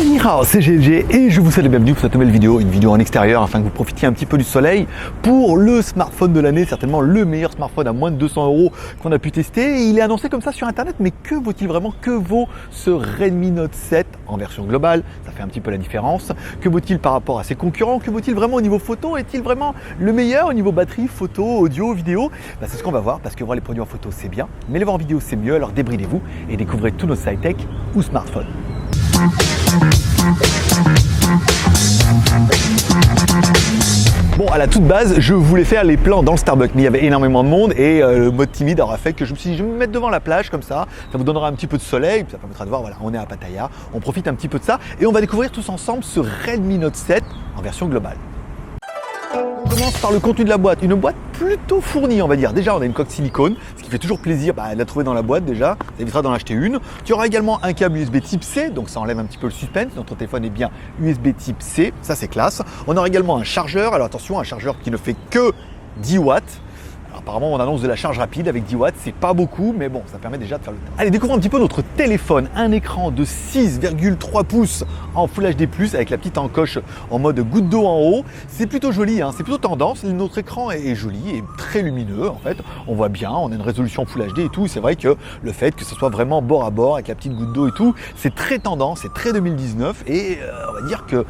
Ni hao, c'est GLG et je vous souhaite la bienvenue pour cette nouvelle vidéo, une vidéo en extérieur afin que vous profitiez un petit peu du soleil pour le smartphone de l'année, certainement le meilleur smartphone à moins de 200 € qu'on a pu tester. Il est annoncé comme ça sur internet, mais que vaut-il vraiment? Que vaut ce Redmi Note 7 en version globale? Ça fait un petit peu la différence. Que vaut-il par rapport à ses concurrents? Que vaut-il vraiment au niveau photo? Est-il vraiment le meilleur au niveau batterie, photo, audio, vidéo? C'est ce qu'on va voir parce que voir les produits en photo c'est bien, mais les voir en vidéo c'est mieux, alors débridez-vous et découvrez tous nos high-tech ou smartphones. Bon, à la toute base, je voulais faire les plans dans le Starbucks, mais il y avait énormément de monde et le mode timide aura fait que je me suis dit, je vais me mettre devant la plage comme ça vous donnera un petit peu de soleil, ça permettra de voir, voilà, on est à Pattaya, on profite un petit peu de ça et on va découvrir tous ensemble ce Redmi Note 7 en version globale. On commence par le contenu de la boîte, une boîte plutôt fournie on va dire. Déjà on a une coque silicone, ce qui fait toujours plaisir de la trouver dans la boîte déjà, ça évitera d'en acheter une. Tu auras également un câble USB type C, donc ça enlève un petit peu le suspense, notre téléphone est bien USB type C, ça c'est classe. On aura également un chargeur, alors attention, un chargeur qui ne fait que 10 watts. Alors, apparemment on annonce de la charge rapide avec 10 watts, c'est pas beaucoup, mais bon, ça permet déjà de faire le taf. Allez, découvrons un petit peu notre téléphone, un écran de 6,3 pouces en Full HD+, avec la petite encoche en mode goutte d'eau en haut. C'est plutôt joli, hein, c'est plutôt tendance, notre écran est joli et très lumineux en fait. On voit bien, on a une résolution Full HD et tout, c'est vrai que le fait que ce soit vraiment bord à bord avec la petite goutte d'eau et tout, c'est très tendance, c'est très 2019 et on va dire que,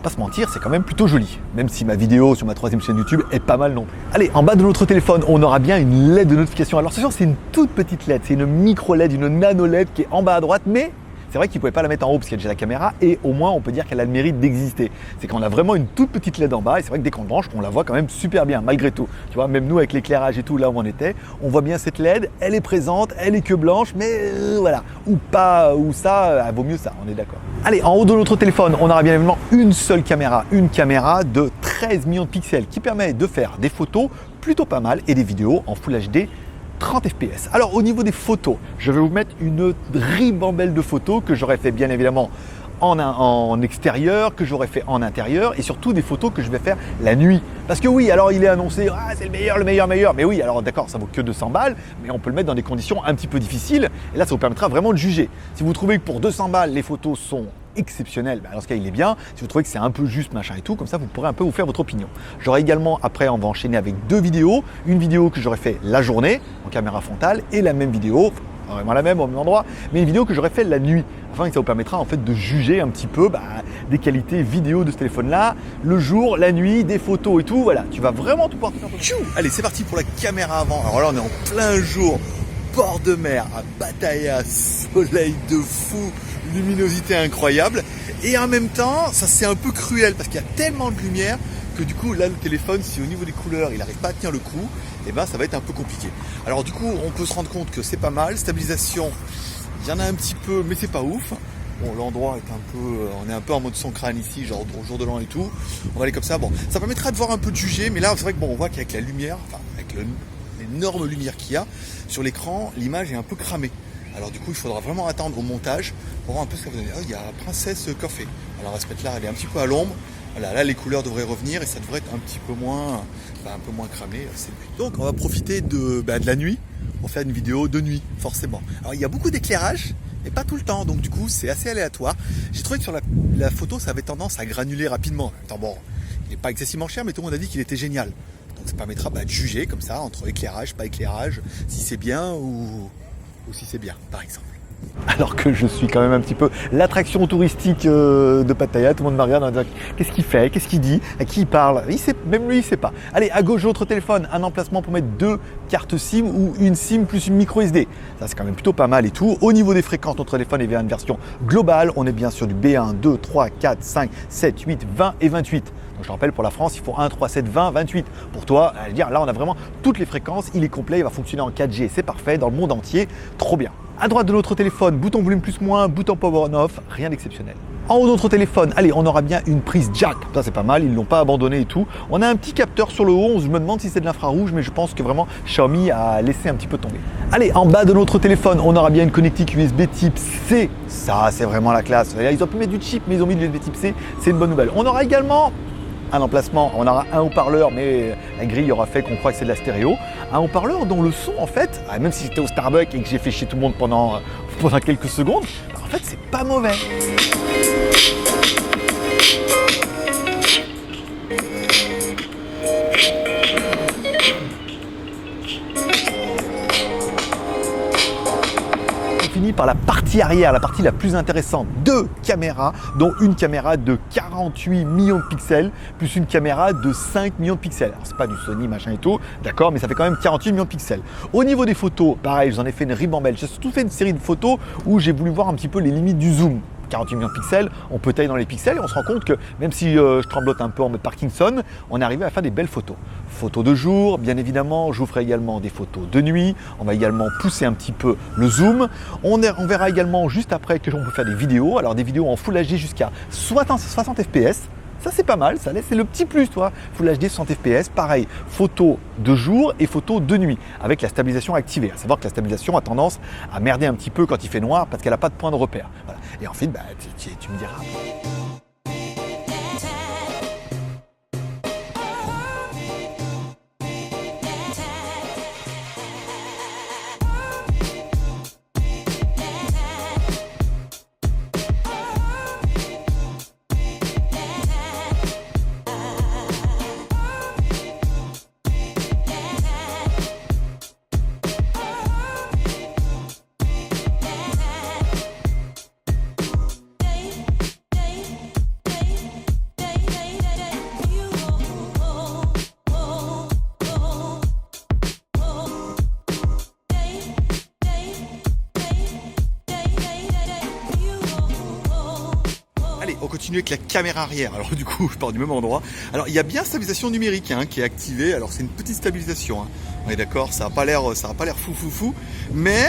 pas se mentir, c'est quand même plutôt joli, même si ma vidéo sur ma 3e chaîne YouTube est pas mal non plus. Allez, en bas de notre téléphone, on aura bien une LED de notification. Alors attention, c'est une toute petite LED, c'est une micro LED, une nano LED qui est en bas à droite, mais c'est vrai qu'ils ne pouvaient pas la mettre en haut parce qu'il y a déjà la caméra et au moins on peut dire qu'elle a le mérite d'exister. C'est qu'on a vraiment une toute petite LED en bas et c'est vrai que dès qu'on branche, on la voit quand même super bien malgré tout. Tu vois, même nous avec l'éclairage et tout là où on était, on voit bien cette LED, elle est présente, elle est que blanche, mais voilà, ou pas, ou ça, vaut mieux ça, on est d'accord. Allez, en haut de notre téléphone, on aura bien évidemment une seule caméra, une caméra de 13 millions de pixels qui permet de faire des photos plutôt pas mal et des vidéos en Full HD 30 fps. Alors au niveau des photos, je vais vous mettre une ribambelle de photos que j'aurais fait bien évidemment en extérieur, que j'aurais fait en intérieur et surtout des photos que je vais faire la nuit. Parce que oui, alors il est annoncé, c'est le meilleur. Mais oui, alors d'accord, ça vaut que 200 balles, mais on peut le mettre dans des conditions un petit peu difficiles et là ça vous permettra vraiment de juger. Si vous trouvez que pour 200 balles, les photos sont exceptionnel, dans ce cas il est bien. Si vous trouvez que c'est un peu juste machin et tout, comme ça vous pourrez un peu vous faire votre opinion. J'aurai également, après on va enchaîner avec deux vidéos, une vidéo que j'aurais fait la journée en caméra frontale et la même vidéo, vraiment la même au même endroit, mais une vidéo que j'aurais fait la nuit, afin que ça vous permettra en fait de juger un petit peu des qualités vidéo de ce téléphone là, le jour, la nuit, des photos et tout, voilà, tu vas vraiment tout pouvoir faire. Allez, c'est parti pour la caméra avant. Alors là on est en plein jour, bord de mer, à Pattaya, soleil de fou, luminosité incroyable et en même temps ça c'est un peu cruel parce qu'il y a tellement de lumière que du coup là le téléphone, si au niveau des couleurs il n'arrive pas à tenir le coup, et ça va être un peu compliqué. Alors du coup on peut se rendre compte que c'est pas mal, stabilisation il y en a un petit peu mais c'est pas ouf. Bon, l'endroit est un peu, on est un peu en mode son crâne ici, genre au jour de l'an et tout. On va aller comme ça, bon, ça permettra de voir un peu de juger, mais là c'est vrai que on voit qu'avec la lumière, avec l'énorme lumière qu'il y a sur l'écran, l'image est un peu cramée. Alors du coup, il faudra vraiment attendre au montage pour voir un peu ce que vous allez. Il y a Princesse Coffee. Alors à ce mettre là, elle est un petit peu à l'ombre. Voilà, là les couleurs devraient revenir et ça devrait être un petit peu moins, cramé. C'est le but. Donc on va profiter de la nuit pour faire une vidéo de nuit, forcément. Alors il y a beaucoup d'éclairage, mais pas tout le temps. Donc du coup, c'est assez aléatoire. J'ai trouvé que sur la photo, ça avait tendance à granuler rapidement. Attends, bon, il n'est pas excessivement cher, mais tout le monde a dit qu'il était génial. Donc ça permettra de juger comme ça entre éclairage, pas éclairage, si c'est bien ou si c'est bien, par exemple. Alors que je suis quand même un petit peu l'attraction touristique de Pattaya, tout le monde me regarde en disant qu'est-ce qu'il fait, qu'est-ce qu'il dit, à qui il parle, même lui il sait pas. Allez, à gauche de votre téléphone, un emplacement pour mettre deux cartes SIM ou une SIM plus une micro SD. Ça c'est quand même plutôt pas mal et tout. Au niveau des fréquences, notre téléphone est bien une version globale, on est bien sur du B1, 2, 3, 4, 5, 7, 8, 20 et 28. Donc je rappelle pour la France, il faut 1, 3, 7, 20, 28. Pour toi, à dire là on a vraiment toutes les fréquences, il est complet, il va fonctionner en 4G, c'est parfait, dans le monde entier, trop bien. À droite de notre téléphone, bouton volume plus moins, bouton power on off, rien d'exceptionnel. En haut de notre téléphone, allez, on aura bien une prise jack, ça c'est pas mal, ils ne l'ont pas abandonné et tout. On a un petit capteur sur le haut, je me demande si c'est de l'infrarouge, mais je pense que vraiment Xiaomi a laissé un petit peu tomber. Allez, en bas de notre téléphone, on aura bien une connectique USB type C, ça c'est vraiment la classe. Ils ont pu mettre du chip, mais ils ont mis de l'USB type C, c'est une bonne nouvelle. On aura également un emplacement, on aura un haut-parleur, mais la grille aura fait qu'on croit que c'est de la stéréo. Un haut-parleur dont le son, en fait, même si j'étais au Starbucks et que j'ai fait chier tout le monde pendant pendant quelques secondes, en fait c'est pas mauvais. Par la partie arrière, la partie la plus intéressante, 2 caméras, dont une caméra de 48 millions de pixels, plus une caméra de 5 millions de pixels. Alors c'est pas du Sony machin et tout, d'accord, mais ça fait quand même 48 millions de pixels. Au niveau des photos, pareil, j'en ai fait une ribambelle. J'ai surtout fait une série de photos où j'ai voulu voir un petit peu les limites du zoom. 48 millions de pixels, on peut tailler dans les pixels et on se rend compte que même si je tremblote un peu en mode Parkinson, on est arrivé à faire des belles photos. Photos de jour, bien évidemment, je vous ferai également des photos de nuit, on va également pousser un petit peu le zoom. On verra également juste après que on peut faire des vidéos, alors des vidéos en Full HD jusqu'à 60 fps. Ça c'est pas mal, c'est le petit plus, toi. Full HD 60 fps, pareil, photos de jour et photos de nuit, avec la stabilisation activée. À savoir que la stabilisation a tendance à merder un petit peu quand il fait noir parce qu'elle n'a pas de point de repère. Voilà. Et ensuite, tu me diras. Allez, on continue avec la caméra arrière. Alors du coup, je pars du même endroit. Alors il y a bien stabilisation numérique qui est activée. Alors c'est une petite stabilisation. On est d'accord, ça n'a pas l'air fou, mais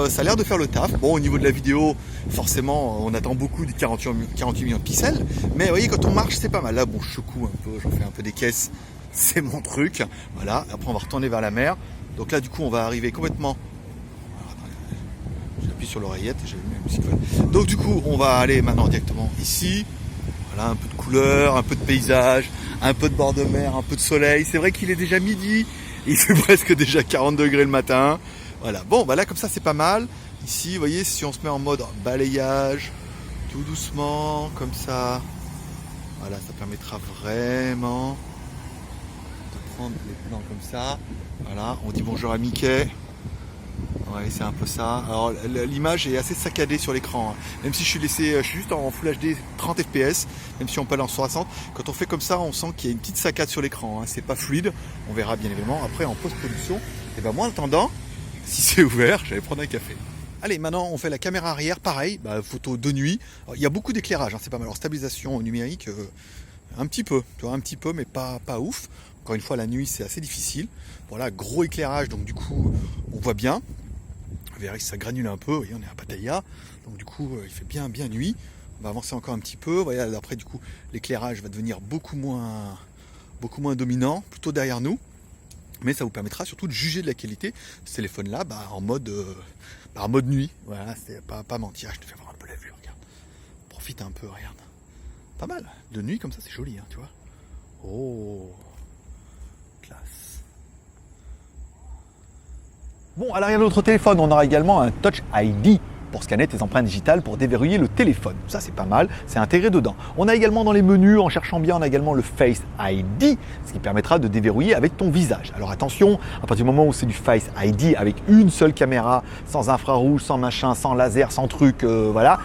ça a l'air de faire le taf. Bon, au niveau de la vidéo, forcément, on attend beaucoup du 48 millions de pixels. Mais vous voyez, quand on marche, c'est pas mal. Là, bon, je secoue un peu, j'en fais un peu des caisses. C'est mon truc. Voilà. Après, on va retourner vers la mer. Donc là, du coup, on va arriver complètement. J'appuie sur l'oreillette et j'ai mis la musique. Donc du coup, on va aller maintenant directement ici. Voilà, un peu de couleur, un peu de paysage, un peu de bord de mer, un peu de soleil. C'est vrai qu'il est déjà midi. Il fait presque déjà 40 degrés le matin. Voilà. Bon, bah là, comme ça, c'est pas mal. Ici, vous voyez, si on se met en mode balayage, tout doucement, comme ça. Voilà, ça permettra vraiment de prendre les plans comme ça. Voilà, on dit bonjour à Mickey. Ouais, c'est un peu ça. Alors l'image est assez saccadée sur l'écran. Même si je suis juste en Full HD 30 fps, même si on peut aller en 60. Quand on fait comme ça, on sent qu'il y a une petite saccade sur l'écran. C'est pas fluide. On verra bien évidemment après en post-production. Et ben moi en attendant, si c'est ouvert, j'allais prendre un café. Allez, maintenant on fait la caméra arrière, pareil, photo de nuit. Alors, il y a beaucoup d'éclairage, c'est pas mal. Alors stabilisation numérique, un petit peu, tu vois, un petit peu, mais pas ouf. Encore une fois, la nuit c'est assez difficile. Voilà, gros éclairage, donc du coup on voit bien. Vous verrez que ça granule un peu, vous voyez, on est à Pattaya, donc du coup il fait bien nuit. On va avancer encore un petit peu. Voyez, après du coup l'éclairage va devenir beaucoup moins dominant, plutôt derrière nous. Mais ça vous permettra surtout de juger de la qualité de ce téléphone là en mode nuit. Voilà, c'est pas mentir, je te fais voir un peu la vue, regarde. Profite un peu, regarde. Pas mal. De nuit comme ça c'est joli, tu vois. Oh, classe. Bon, à l'arrière de notre téléphone, on aura également un Touch ID pour scanner tes empreintes digitales pour déverrouiller le téléphone. Ça, c'est pas mal, c'est intégré dedans. On a également dans les menus, en cherchant bien, on a également le Face ID, ce qui permettra de déverrouiller avec ton visage. Alors attention, à partir du moment où c'est du Face ID avec une seule caméra, sans infrarouge, sans machin, sans laser, sans truc, voilà.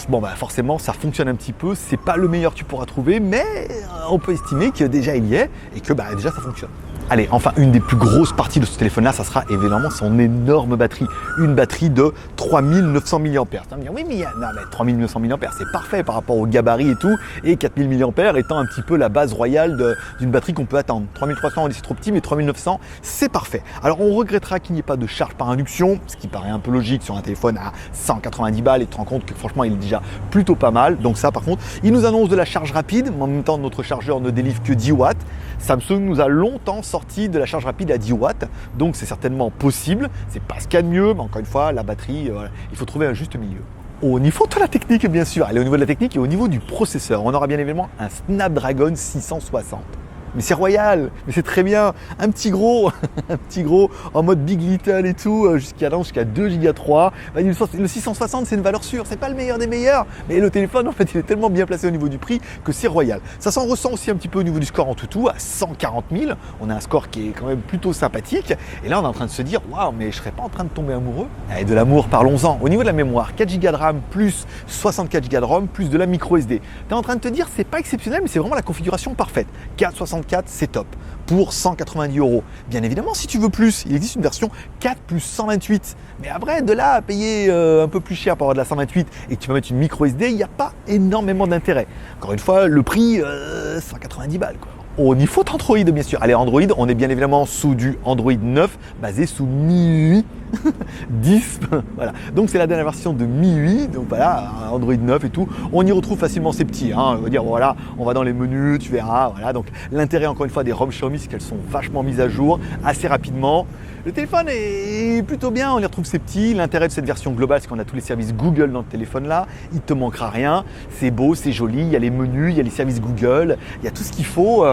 Bon, forcément, ça fonctionne un petit peu. C'est pas le meilleur que tu pourras trouver, mais on peut estimer que déjà il y est et que déjà ça fonctionne. Allez, enfin, une des plus grosses parties de ce téléphone-là, ça sera évidemment son énorme batterie. Une batterie de 3900 mAh. Ça me dit, oui, mais 3900 mAh, c'est parfait par rapport au gabarit et tout. Et 4000 mAh étant un petit peu la base royale d'une batterie qu'on peut attendre. 3300, on dit c'est trop petit, mais 3900, c'est parfait. Alors, on regrettera qu'il n'y ait pas de charge par induction, ce qui paraît un peu logique sur un téléphone à 190 balles. Et tu te rends compte que franchement, il est déjà plutôt pas mal. Donc ça, par contre, il nous annonce de la charge rapide, mais en même temps, notre chargeur ne délivre que 10 watts. Samsung nous a longtemps sorti de la charge rapide à 10 watts, donc c'est certainement possible. C'est pas ce qu'il y a de mieux, mais encore une fois, la batterie, voilà, il faut trouver un juste milieu. Au niveau de la technique, bien sûr, allez, au niveau de la technique et au niveau du processeur, on aura bien évidemment un Snapdragon 660. mais c'est royal, mais c'est très bien. Un petit gros, un petit gros en mode Big Little et tout, jusqu'à 2 Go 3. Le 660 c'est une valeur sûre, c'est pas le meilleur des meilleurs, mais le téléphone en fait il est tellement bien placé au niveau du prix que c'est royal. Ça s'en ressent aussi un petit peu au niveau du score en toutou, à 140 000. On a un score qui est quand même plutôt sympathique. Et là on est en train de se dire, waouh, mais je serais pas en train de tomber amoureux. Et de l'amour, parlons-en. Au niveau de la mémoire, 4 Go de RAM plus 64 Go de ROM plus de la micro SD. Tu es en train de te dire, c'est pas exceptionnel, mais c'est vraiment la configuration parfaite. 464, c'est top. Pour 190 €. Bien évidemment, si tu veux plus, il existe une version 4 plus 128. Mais après, de là à payer un peu plus cher pour avoir de la 128 et que tu vas mettre une micro SD, il n'y a pas énormément d'intérêt. Encore une fois, le prix, 190 balles quoi. Au niveau d'Android, bien sûr. Allez, Android, on est bien évidemment sous du Android 9, basé sous MIUI 10. Voilà. Donc, c'est la dernière version de MIUI. Donc, voilà, Android 9 et tout. On y retrouve facilement ces petits. On va dire, voilà, on va dans les menus, tu verras. Voilà. Donc, l'intérêt, encore une fois, des ROM Xiaomi, c'est qu'elles sont vachement mises à jour assez rapidement. Le téléphone est plutôt bien, on y retrouve ces petits. L'intérêt de cette version globale, c'est qu'on a tous les services Google dans le téléphone là. Il ne te manquera rien. C'est beau, c'est joli. Il y a les menus, il y a les services Google. Il y a tout ce qu'il faut.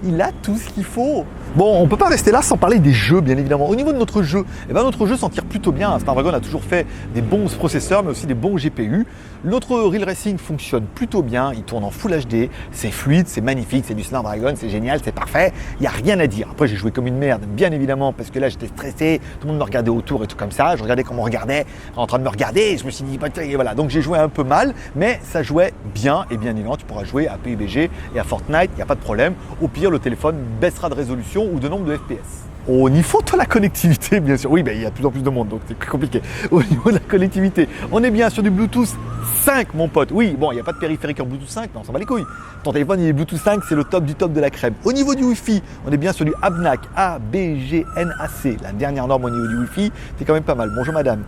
Il a tout ce qu'il faut. Bon, on ne peut pas rester là sans parler des jeux, bien évidemment. Au niveau de notre jeu, notre jeu s'en tire plutôt bien. Snapdragon a toujours fait des bons processeurs, mais aussi des bons GPU. Notre Real Racing fonctionne plutôt bien. Il tourne en Full HD. C'est fluide, c'est magnifique, c'est du Snapdragon, c'est génial, c'est parfait. Il n'y a rien à dire. Après, j'ai joué comme une merde, bien évidemment, parce que là, j'étais stressé. Tout le monde me regardait autour et tout comme ça. Je regardais comment on regardait, en train de me regarder. Et je me suis dit, voilà. Donc, j'ai joué un peu mal, mais ça jouait bien. Et bien évidemment, tu pourras jouer à PUBG et à Fortnite. Il n'y a pas de problème. Au pire, le téléphone baissera de résolution ou de nombre de FPS. Au niveau de la connectivité, bien sûr, oui, il y a de plus en plus de monde, donc c'est plus compliqué. Au niveau de la connectivité, on est bien sur du Bluetooth 5, mon pote. Oui, bon, il n'y a pas de périphérique en Bluetooth 5, mais on s'en bat les couilles. Ton téléphone, il est Bluetooth 5, c'est le top du top de la crème. Au niveau du Wi-Fi, on est bien sur du ABNAC, A-B-G-N-A-C, la dernière norme au niveau du Wi-Fi, c'est quand même pas mal. Bonjour madame.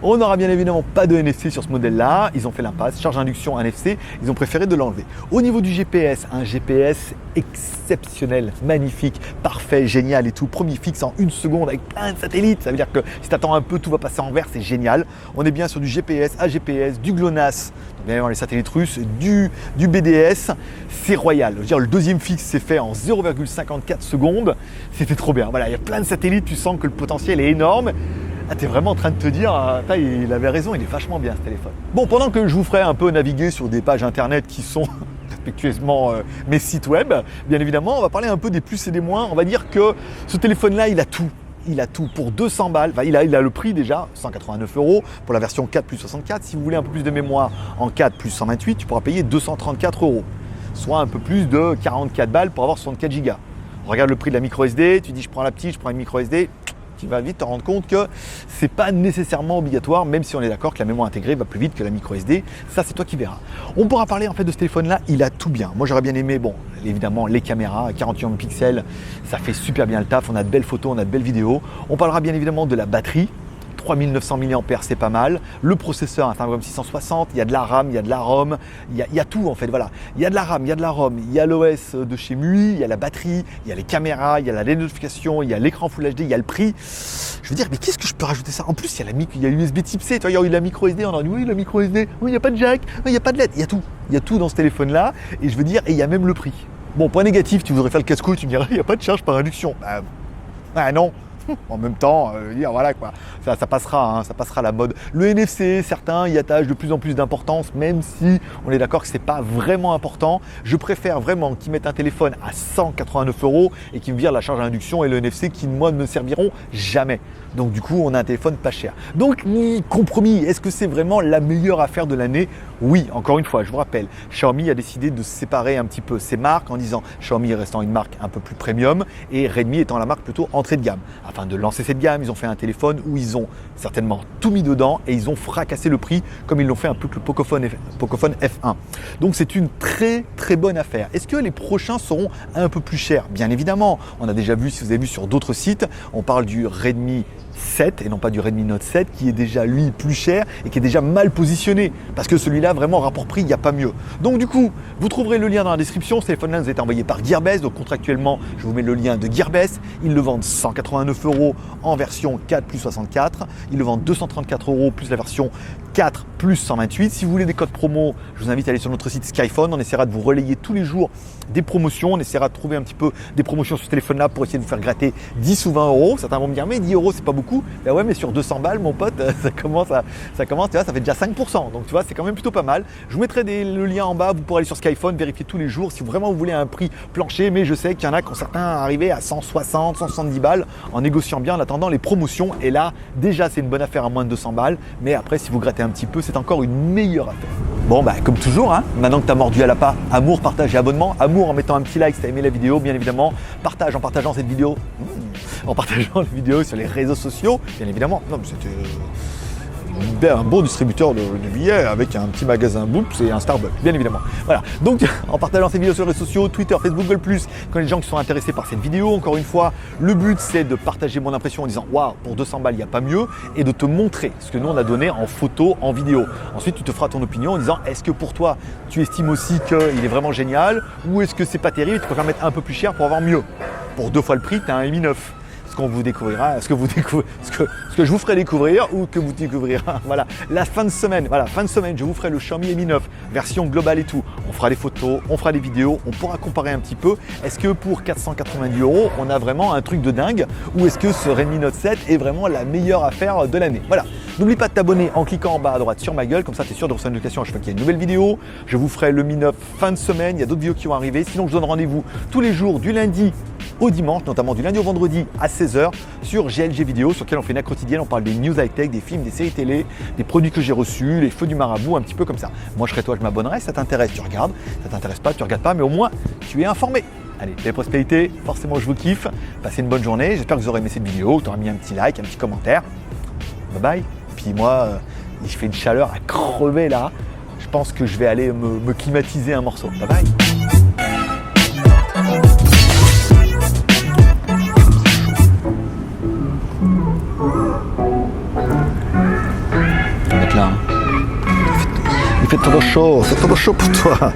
On n'aura bien évidemment pas de NFC sur ce modèle-là. Ils ont fait l'impasse, charge induction NFC, ils ont préféré de l'enlever. Au niveau du GPS, un GPS exceptionnel, magnifique, parfait, génial et tout. Premier fixe en 1 seconde avec plein de satellites. Ça veut dire que si tu attends un peu, tout va passer en vert, c'est génial. On est bien sur du GPS, AGPS, du GLONASS, donc bien évidemment les satellites russes, du BDS. C'est royal. Je veux dire, le deuxième fixe s'est fait en 0,54 secondes. C'était trop bien. Voilà, il y a plein de satellites, tu sens que le potentiel est énorme. Ah, tu es vraiment en train de te dire, il avait raison, il est vachement bien ce téléphone. Bon, pendant que je vous ferai un peu naviguer sur des pages internet qui sont respectueusement mes sites web, bien évidemment, on va parler un peu des plus et des moins. On va dire que ce téléphone-là, il a tout. Il a tout pour 200 balles. Enfin, il a le prix déjà, 189 € pour la version 4 plus 64. Si vous voulez un peu plus de mémoire en 4 plus 128, tu pourras payer 234 €, soit un peu plus de 44 balles pour avoir 64 Go. Regarde le prix de la micro SD, tu dis je prends la petite, je prends une micro SD. Tu vas vite te rendre compte que c'est pas nécessairement obligatoire, même si on est d'accord que la mémoire intégrée va plus vite que la micro SD. Ça, c'est toi qui verras. On pourra parler en fait de ce téléphone-là. Il a tout bien. Moi, j'aurais bien aimé, bon, évidemment, les caméras, 48 pixels, ça fait super bien le taf. On a de belles photos, on a de belles vidéos. On parlera bien évidemment de la batterie. 3900 mAh, c'est pas mal. Le processeur, un Snapdragon 660, il y a de la RAM, il y a de la ROM, il y a tout en fait, voilà. Il y a de la RAM, il y a de la ROM, il y a l'OS de chez MIUI, il y a la batterie, il y a les caméras, il y a la notification, il y a l'écran Full HD, il y a le prix. Je veux dire, mais qu'est-ce que je peux rajouter ça? En plus, il y a USB type C, tu vois, il y a eu la micro SD, on a dit oui, la micro SD, oui, il n'y a pas de jack, oui, il n'y a pas de LED, il y a tout. Il y a tout dans ce téléphone-là, et je veux dire, et il y a même le prix. Bon, point négatif, tu voudrais faire le casse-couille, tu me dirais, il n'y a pas de charge par induction. Bah non. En même temps, dire voilà quoi, ça passera, ça passera la mode. Le NFC, certains y attachent de plus en plus d'importance, même si on est d'accord que c'est pas vraiment important. Je préfère vraiment qu'ils mettent un téléphone à 189 € et qu'ils me virent la charge à induction et le NFC qui moi ne me serviront jamais. Donc du coup, on a un téléphone pas cher. Donc compromis, est-ce que c'est vraiment la meilleure affaire de l'année? Oui, encore une fois, je vous rappelle, Xiaomi a décidé de séparer un petit peu ses marques en disant Xiaomi restant une marque un peu plus premium et Redmi étant la marque plutôt entrée de gamme. Afin de lancer cette gamme, ils ont fait un téléphone où ils ont certainement tout mis dedans et ils ont fracassé le prix comme ils l'ont fait un peu que le Pocophone F1. Donc c'est une très très bonne affaire. Est-ce que les prochains seront un peu plus chers? Bien évidemment, on a déjà vu, si vous avez vu sur d'autres sites, on parle du Redmi 7 et non pas du Redmi Note 7 qui est déjà lui plus cher et qui est déjà mal positionné parce que celui-là vraiment rapport prix il n'y a pas mieux. Donc du coup vous trouverez le lien dans la description. Ce téléphone-là nous a été envoyé par Gearbest, donc contractuellement je vous mets le lien de Gearbest. Ils le vendent 189 € en version 4 plus 64, ils le vendent 234 € plus la version 4 plus 128. Si vous voulez des codes promo, je vous invite à aller sur notre site Skyphone. On essaiera de vous relayer tous les jours des promotions. On essaiera de trouver un petit peu des promotions sur ce téléphone-là pour essayer de vous faire gratter 10 ou 20 euros. Certains vont me dire, mais 10 euros, c'est pas beaucoup. Ben ouais, mais sur 200 balles, mon pote, ça commence, tu vois, ça fait déjà 5%. Donc, tu vois, c'est quand même plutôt pas mal. Je vous mettrai le lien en bas. Vous pourrez aller sur Skyphone, vérifier tous les jours si vraiment vous voulez un prix plancher. Mais je sais qu'il y en a qui ont certains arrivé à 160, 170 balles en négociant bien en attendant les promotions. Et là, déjà, c'est une bonne affaire à moins de 200 balles. Mais après, si vous grattez un petit peu, c'est encore une meilleure affaire. Bon, bah, comme toujours, hein, maintenant que tu as mordu à la part, amour, partage et abonnement. Amour en mettant un petit like si tu as aimé la vidéo, bien évidemment. Partage en partageant cette vidéo. En partageant les vidéos sur les réseaux sociaux, bien évidemment. Non, mais c'était un bon distributeur de billets avec un petit magasin Boops et un Starbucks, bien évidemment. Voilà, donc en partageant ces vidéos sur les réseaux sociaux, Twitter, Facebook, Google+, quand les gens qui sont intéressés par cette vidéo, encore une fois, le but c'est de partager mon impression en disant « Waouh, pour 200 balles, il n'y a pas mieux » et de te montrer ce que nous on a donné en photo, en vidéo. Ensuite, tu te feras ton opinion en disant « Est-ce que pour toi, tu estimes aussi qu'il est vraiment génial ou est-ce que c'est pas terrible, tu préfères mettre un peu plus cher pour avoir mieux ?» Pour 2 fois le prix, tu as un Mi 9. Ce que je vous ferai découvrir ou que vous découvrirez. Voilà, la fin de semaine, je vous ferai le Xiaomi Mi 9, version globale et tout. On fera des photos, on fera des vidéos, on pourra comparer un petit peu. Est-ce que pour 490 €, on a vraiment un truc de dingue ou est-ce que ce Redmi Note 7 est vraiment la meilleure affaire de l'année? Voilà. N'oublie pas de t'abonner en cliquant en bas à droite sur ma gueule, comme ça tu es sûr de recevoir une notification à chaque fois qu'il y a une nouvelle vidéo. Je vous ferai le Mi 9 fin de semaine, il y a d'autres vidéos qui vont arriver. Sinon, je donne rendez-vous tous les jours du lundi au dimanche, notamment du lundi au vendredi à 16h sur GLG Vidéo, sur lequel on fait une acte quotidienne, on parle des news high-tech, des films, des séries télé, des produits que j'ai reçus, les feux du marabout, un petit peu comme ça. Moi je serai toi, je m'abonnerai, ça t'intéresse, tu regardes, ça t'intéresse pas, tu regardes pas, mais au moins tu es informé. Allez, belle prospérité, forcément je vous kiffe, passez une bonne journée, j'espère que vous aurez aimé cette vidéo, que tu auras mis un petit like, un petit commentaire. Bye bye. Puis moi, il fait une chaleur à crever là, je pense que je vais aller me climatiser un morceau. Bye bye. Il fait trop chaud, c'est trop chaud pour toi.